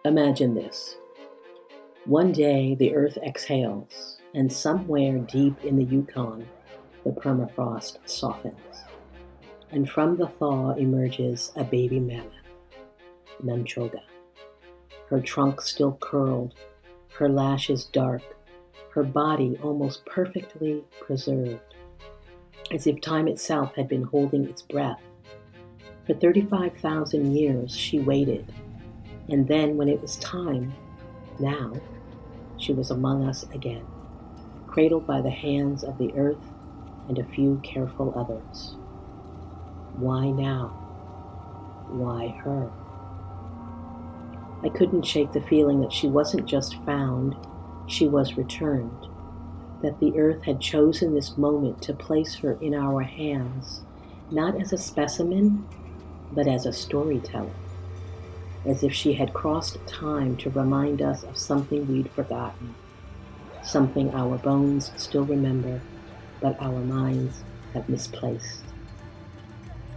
Imagine this. One day the earth exhales, and somewhere deep in the Yukon, the permafrost softens. And from the thaw emerges a baby mammoth, Manchoga. Her trunk still curled, her lashes dark, her body almost perfectly preserved, as if time itself had been holding its breath. For 35,000 years she waited, and then when it was time, now, she was among us again, cradled by the hands of the earth and a few careful others. Why now? Why her? I couldn't shake the feeling that she wasn't just found, she was returned, that the earth had chosen this moment to place her in our hands, not as a specimen, but as a storyteller, as if she had crossed time to remind us of something we'd forgotten, something our bones still remember, but our minds have misplaced.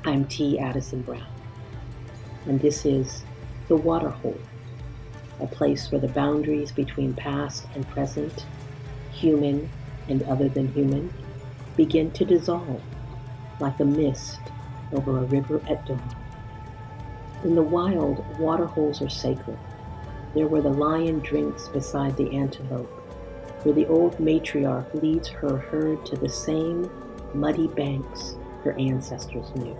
I'm T. Addison Brown, and this is The Waterhole, a place where the boundaries between past and present, human and other than human, begin to dissolve like a mist over a river at dawn. In the wild, waterholes are sacred. They're where the lion drinks beside the antelope, where the old matriarch leads her herd to the same muddy banks her ancestors knew.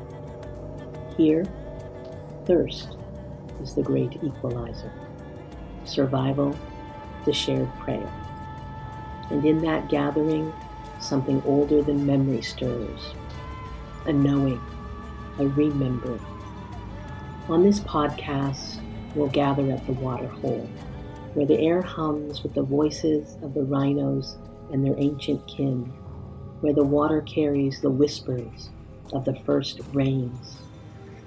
Here, thirst is the great equalizer. Survival, the shared prayer. And in that gathering, something older than memory stirs. A knowing, a remembering. On this podcast, we'll gather at the waterhole, where the air hums with the voices of the rhinos and their ancient kin, where the water carries the whispers of the first rains,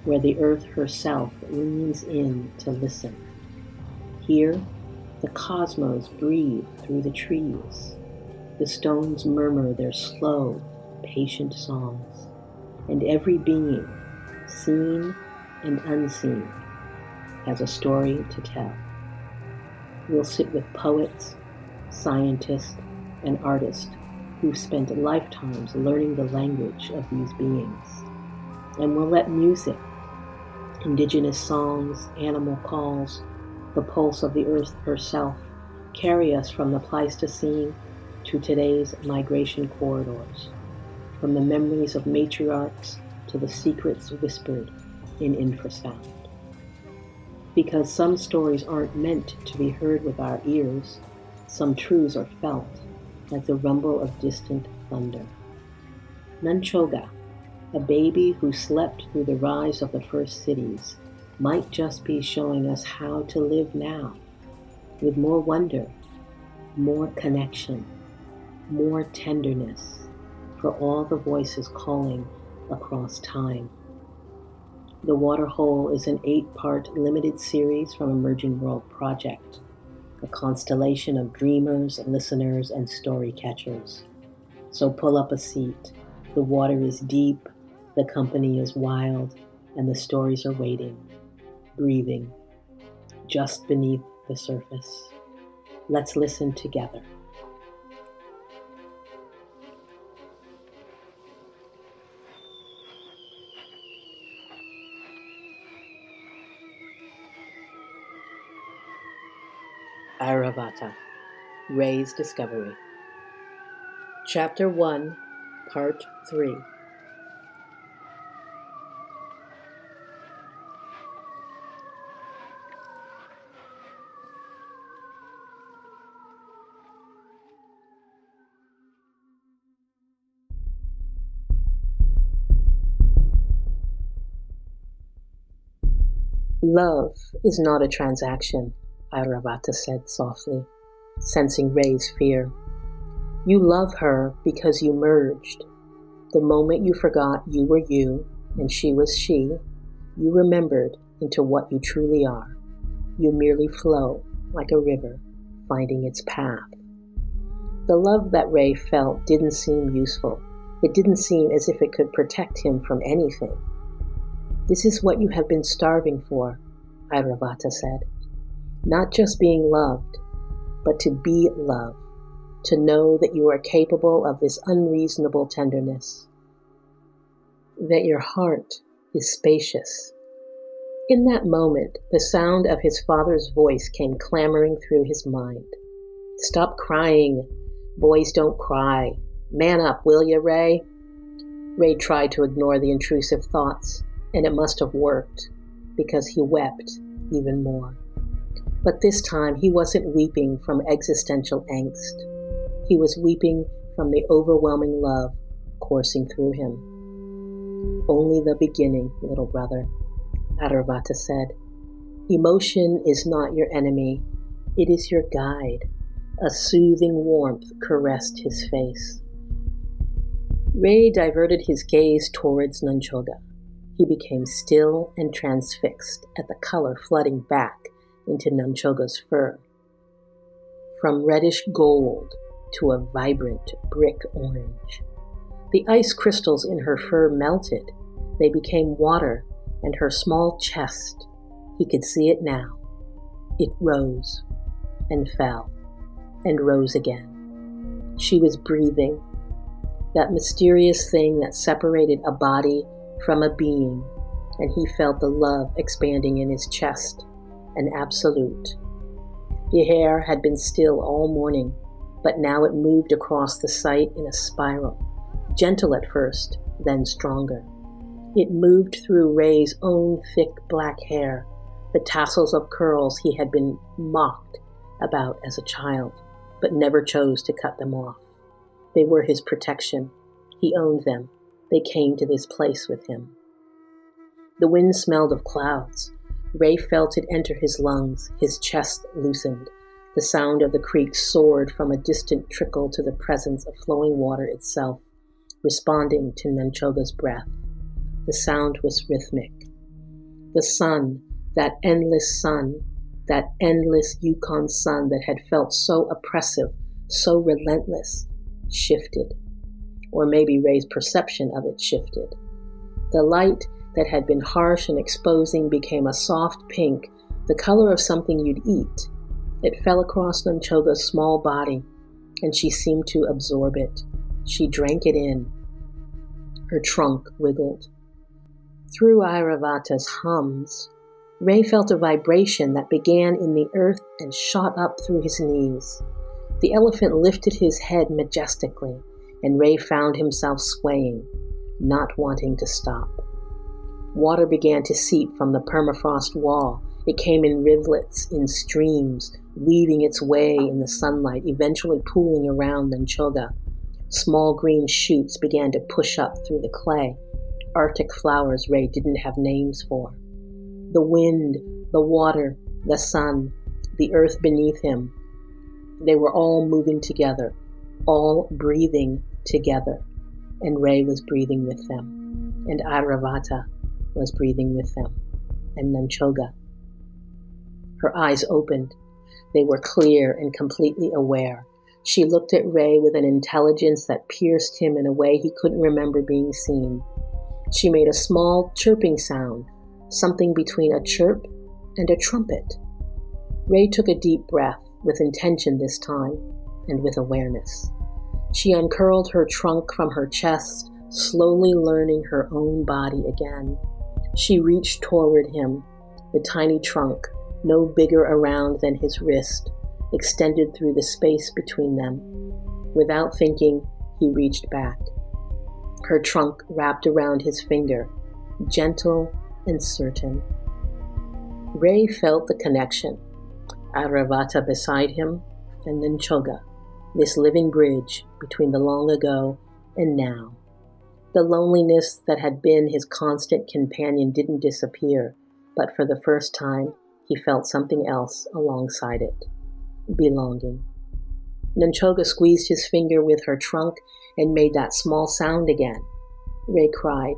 where the earth herself leans in to listen. Here, the cosmos breathe through the trees. The stones murmur their slow, patient songs, and every being, seen and unseen, has a story to tell. We'll sit with poets, scientists, and artists who've spent lifetimes learning the language of these beings. And we'll let music, indigenous songs, animal calls, the pulse of the earth herself, carry us from the Pleistocene to today's migration corridors, from the memories of matriarchs to the secrets whispered in infrasound. Because some stories aren't meant to be heard with our ears, some truths are felt like the rumble of distant thunder. Manchoga, a baby who slept through the rise of the first cities, might just be showing us how to live now, with more wonder, more connection, more tenderness for all the voices calling across time. The Waterhole is an 8-part limited series from Emerging World Project, a constellation of dreamers, listeners, and story catchers. So pull up a seat. The water is deep, the company is wild, and the stories are waiting, breathing, just beneath the surface. Let's listen together. Airavata, Ray's Discovery. Chapter 1, Part 3. Love is not a transaction, Airavata said softly, sensing Ray's fear. You love her because you merged. The moment you forgot you were you and she was she, you remembered into what you truly are. You merely flow like a river, finding its path. The love that Ray felt didn't seem useful. It didn't seem as if it could protect him from anything. This is what you have been starving for, Airavata said. Not just being loved, but to be loved, to know that you are capable of this unreasonable tenderness, that your heart is spacious. In that moment, the sound of his father's voice came clamoring through his mind. Stop crying. Boys don't cry. Man up, will ya, Ray? Ray tried to ignore the intrusive thoughts, and it must have worked, because he wept even more. But this time, he wasn't weeping from existential angst. He was weeping from the overwhelming love coursing through him. Only the beginning, little brother, Airavata said. Emotion is not your enemy. It is your guide. A soothing warmth caressed his face. Ray diverted his gaze towards Nanchoga. He became still and transfixed at the color flooding back into Nanchoga's fur. From reddish gold to a vibrant brick orange. The ice crystals in her fur melted. They became water, and her small chest, he could see it now. It rose and fell and rose again. She was breathing, that mysterious thing that separated a body from a being, and he felt the love expanding in his chest, an absolute. The hair had been still all morning, but now it moved across the site in a spiral, gentle at first, then stronger. It moved through Ray's own thick black hair, the tassels of curls he had been mocked about as a child, but never chose to cut them off. They were his protection. He owned them. They came to this place with him. The wind smelled of clouds. Ray felt it enter his lungs. His chest loosened. The sound of the creek soared from a distant trickle to the presence of flowing water itself, responding to Nanchoga's breath. The sound was rhythmic. The sun, that endless Yukon sun that had felt so oppressive, so relentless, shifted. Or maybe Ray's perception of it shifted. The light that had been harsh and exposing became a soft pink, the color of something you'd eat. It fell across Nanchoga's small body, and she seemed to absorb it. She drank it in. Her trunk wiggled. Through Airavata's hums, Ray felt a vibration that began in the earth and shot up through his knees. The elephant lifted his head majestically, and Ray found himself swaying, not wanting to stop. Water began to seep from the permafrost wall. It came in rivulets, in streams, weaving its way in the sunlight, eventually pooling around Nanchoga. Small green shoots began to push up through the clay, Arctic flowers Ray didn't have names for. The wind, the water, the sun, the earth beneath him. They were all moving together, all breathing together, and Ray was breathing with them, and Airavata was breathing with them, and Nanchoga. Her eyes opened. They were clear and completely aware. She looked at Ray with an intelligence that pierced him in a way he couldn't remember being seen. She made a small chirping sound, something between a chirp and a trumpet. Ray took a deep breath, with intention this time, and with awareness. She uncurled her trunk from her chest, slowly learning her own body again. She reached toward him, the tiny trunk, no bigger around than his wrist, extended through the space between them. Without thinking, he reached back. Her trunk wrapped around his finger, gentle and certain. Ray felt the connection. Airavata beside him, and Nanchoga, this living bridge between the long ago and now. The loneliness that had been his constant companion didn't disappear, but for the first time, he felt something else alongside it. Belonging. Nanchoga squeezed his finger with her trunk and made that small sound again. Ray cried,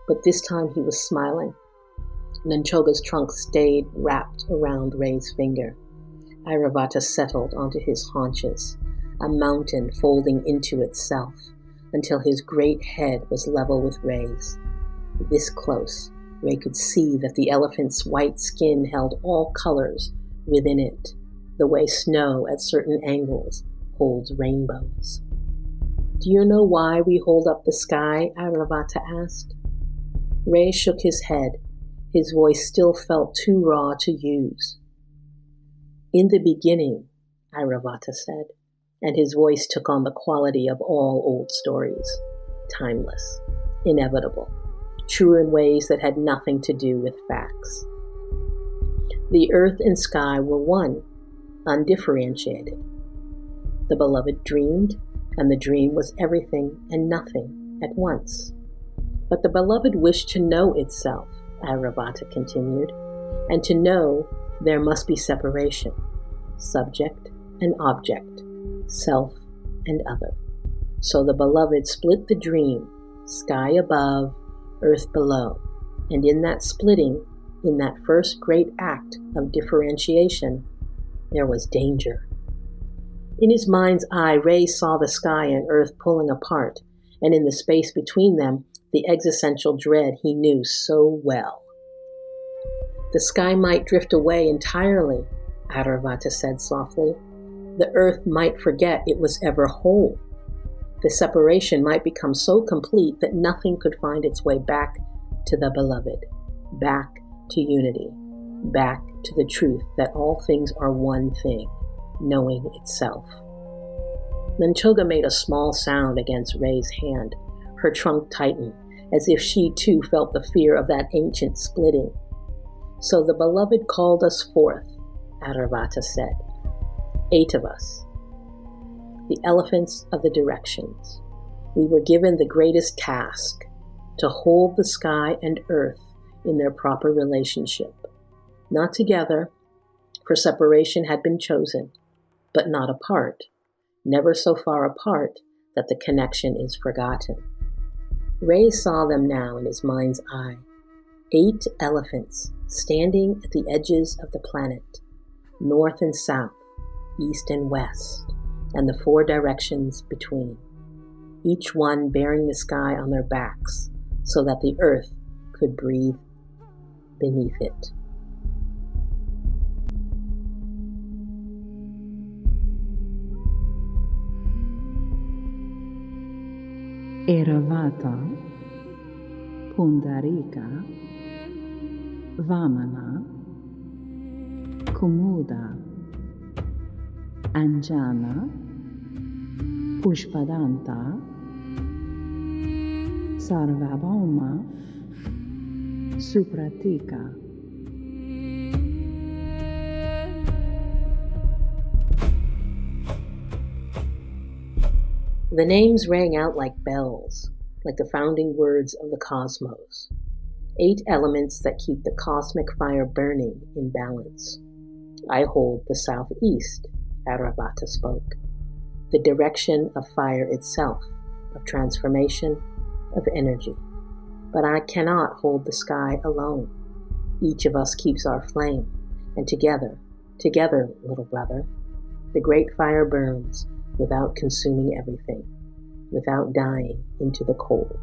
but this time he was smiling. Nanchoga's trunk stayed wrapped around Ray's finger. Airavata settled onto his haunches, a mountain folding into itself, until his great head was level with Ray's. This close, Ray could see that the elephant's white skin held all colors, within it, the way snow at certain angles holds rainbows. Do you know why we hold up the sky? Airavata asked. Ray shook his head. His voice still felt too raw to use. In the beginning, Airavata said, and his voice took on the quality of all old stories, timeless, inevitable, true in ways that had nothing to do with facts. The earth and sky were one, undifferentiated. The beloved dreamed, and the dream was everything and nothing at once. But the beloved wished to know itself, Airavata continued, and to know there must be separation, subject and object, self and other. So the beloved split the dream, sky above, earth below, and in that splitting, in that first great act of differentiation, there was danger. In his mind's eye, Ray saw the sky and earth pulling apart, and in the space between them, the existential dread he knew so well. The sky might drift away entirely, Airavata said softly. The earth might forget it was ever whole. The separation might become so complete that nothing could find its way back to the beloved, back to unity, back to the truth that all things are one thing, knowing itself. Nanchoga made a small sound against Ray's hand. Her trunk tightened, as if she too felt the fear of that ancient splitting. So the beloved called us forth, Airavata said. 8 of us. The elephants of the directions. We were given the greatest task, to hold the sky and earth in their proper relationship. Not together, for separation had been chosen, but not apart, never so far apart that the connection is forgotten. Ray saw them now in his mind's eye. 8 elephants standing at the edges of the planet, north and south, east and west, and the 4 directions between, each one bearing the sky on their backs so that the earth could breathe beneath it. Airavata, Pundarika, Vamana, Kumuda, Anjana, Pushpadanta, Sarvabhauma, Supratika. The names rang out like bells, like the founding words of the cosmos. 8 elements that keep the cosmic fire burning in balance. I hold the southeast, Airavata spoke, the direction of fire itself, of transformation, of energy. But I cannot hold the sky alone. Each of us keeps our flame, and together, little brother, the great fire burns without consuming everything, without dying into the cold.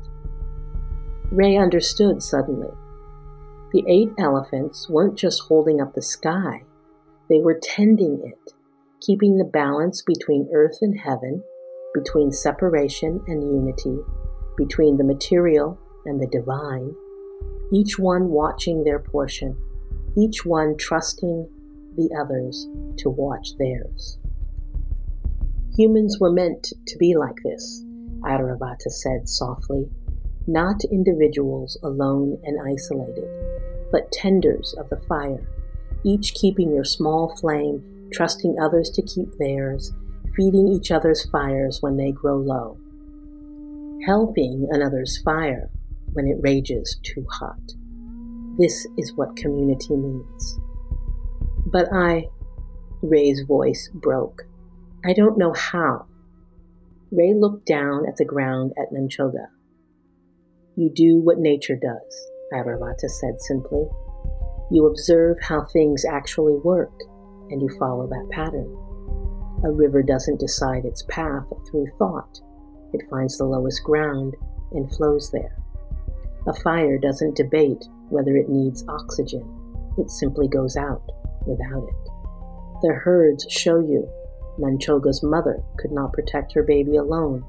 Ray understood suddenly. The 8 elephants weren't just holding up the sky, they were tending it, keeping the balance between earth and heaven, between separation and unity, between the material and the divine, each one watching their portion, each one trusting the others to watch theirs. Humans were meant to be like this, Airavata said softly, not individuals alone and isolated, but tenders of the fire, each keeping your small flame, trusting others to keep theirs, feeding each other's fires when they grow low, helping another's fire when it rages too hot. This is what community means. But Ray's voice broke. I don't know how. Ray looked down at the ground at Nanchoga. You do what nature does, Airavata said simply. You observe how things actually work, and you follow that pattern. A river doesn't decide its path through thought. It finds the lowest ground and flows there. A fire doesn't debate whether it needs oxygen. It simply goes out without it. The herds show you. Nanchoga's mother could not protect her baby alone,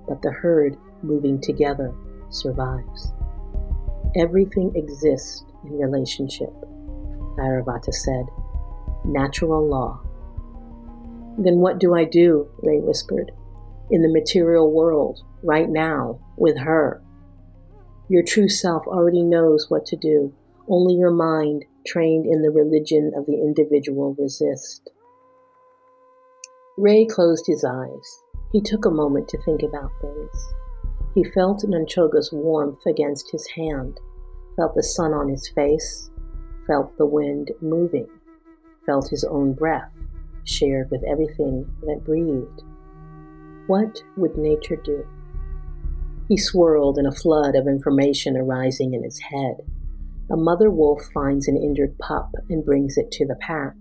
but the herd, moving together, survives. Everything exists in relationship, Airavata said. Natural law. Then what do I do? Ray whispered. In the material world, right now, with her. Your true self already knows what to do. Only your mind, trained in the religion of the individual, resists. Ray closed his eyes. He took a moment to think about things. He felt Nanchoga's warmth against his hand, felt the sun on his face, felt the wind moving, felt his own breath, shared with everything that breathed. What would nature do? He swirled in a flood of information arising in his head. A mother wolf finds an injured pup and brings it to the pack.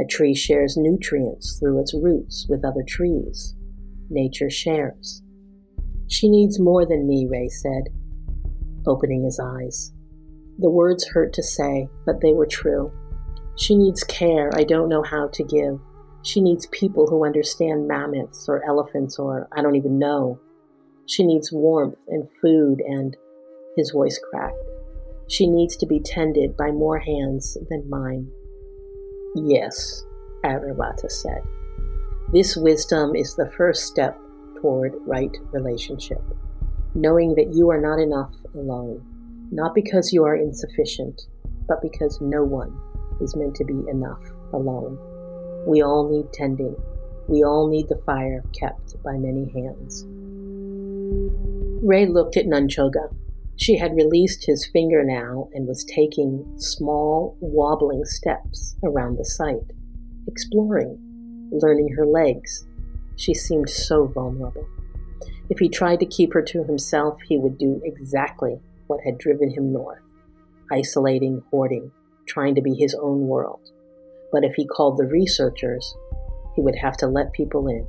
A tree shares nutrients through its roots with other trees. Nature shares. She needs more than me, Ray said, opening his eyes. The words hurt to say, but they were true. She needs care I don't know how to give. She needs people who understand mammoths or elephants or I don't even know. She needs warmth and food and, his voice cracked, she needs to be tended by more hands than mine. Yes, Airavata said. This wisdom is the first step toward right relationship. Knowing that you are not enough alone, not because you are insufficient, but because no one is meant to be enough alone. We all need tending. We all need the fire kept by many hands. Ray looked at Nanchoga. She had released his finger now and was taking small, wobbling steps around the site, exploring, learning her legs. She seemed so vulnerable. If he tried to keep her to himself, he would do exactly what had driven him north, isolating, hoarding, trying to be his own world. But if he called the researchers, he would have to let people in,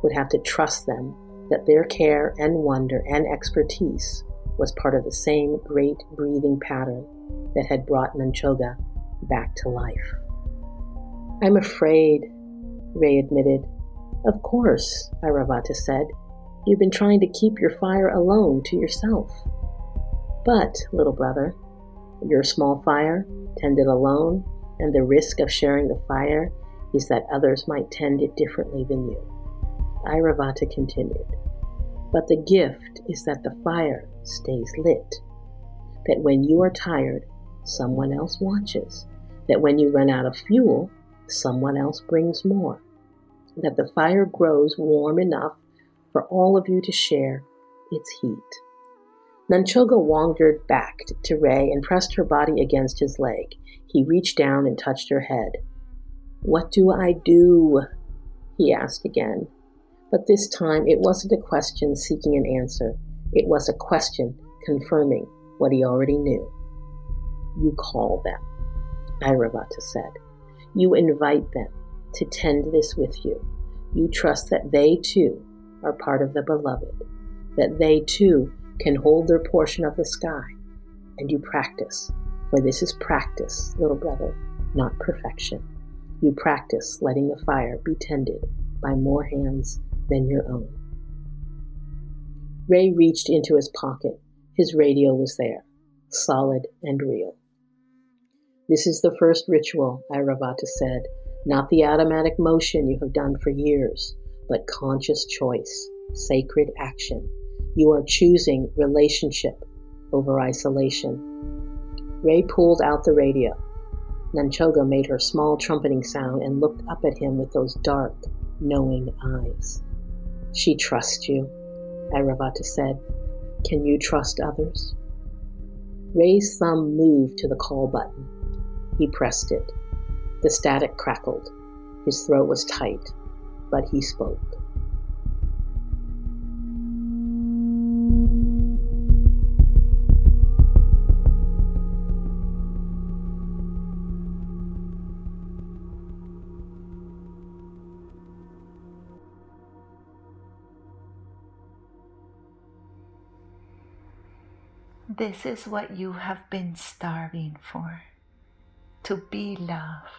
would have to trust them that their care and wonder and expertise was part of the same great breathing pattern that had brought Nanchoga back to life. I'm afraid, Ray admitted. Of course, Airavata said. You've been trying to keep your fire alone to yourself. But, little brother, your small fire, tended alone, and the risk of sharing the fire is that others might tend it differently than you. Airavata continued. But the gift is that the fire stays lit. That when you are tired, someone else watches. That when you run out of fuel, someone else brings more. That the fire grows warm enough for all of you to share its heat. Nanchoga wandered back to Ray and pressed her body against his leg. He reached down and touched her head. What do I do? He asked again. But this time it wasn't a question seeking an answer. It was a question confirming what he already knew. You call them, Airavata said. You invite them to tend this with you. You trust that they too are part of the beloved, that they too can hold their portion of the sky. And you practice, for this is practice, little brother, not perfection. You practice letting the fire be tended by more hands than your own. Ray reached into his pocket. His radio was there, solid and real. This is the first ritual, Airavata said, not the automatic motion you have done for years, but conscious choice, sacred action. You are choosing relationship over isolation. Ray pulled out the radio. Nanchoga made her small trumpeting sound and looked up at him with those dark, knowing eyes. She trusts you, Airavata said. Can you trust others? Ray's thumb moved to the call button. He pressed it. The static crackled. His throat was tight, but he spoke. This is what you have been starving for. To be love.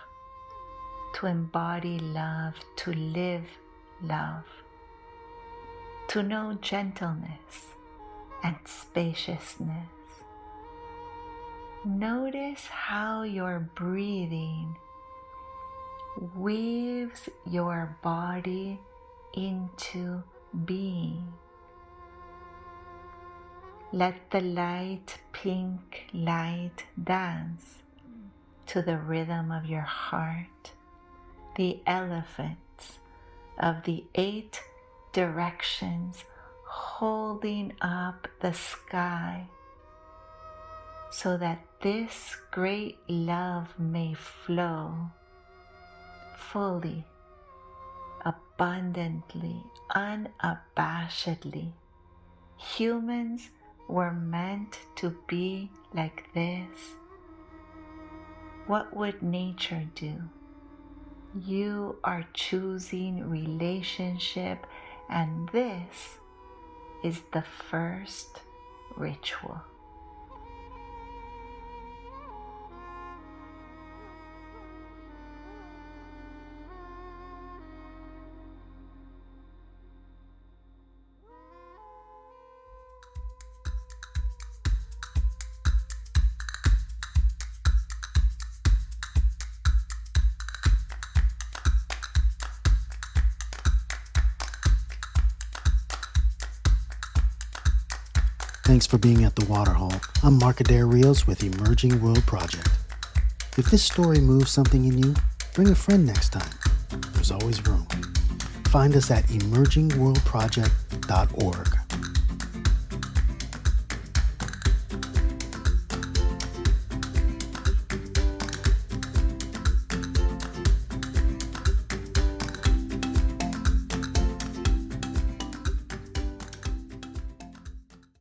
to embody love, to live love, to know gentleness and spaciousness. Notice how your breathing weaves your body into being. Let the light pink light dance to the rhythm of your heart, the elephants of the 8 directions holding up the sky, so that this great love may flow fully, abundantly, unabashedly. Humans were meant to be like this. What would nature do? You are choosing relationship, and this is the first ritual. Thanks for being at the Waterhole. I'm Mark Adair Rios with Emerging World Project. If this story moves something in you, bring a friend next time. There's always room. Find us at emergingworldproject.org.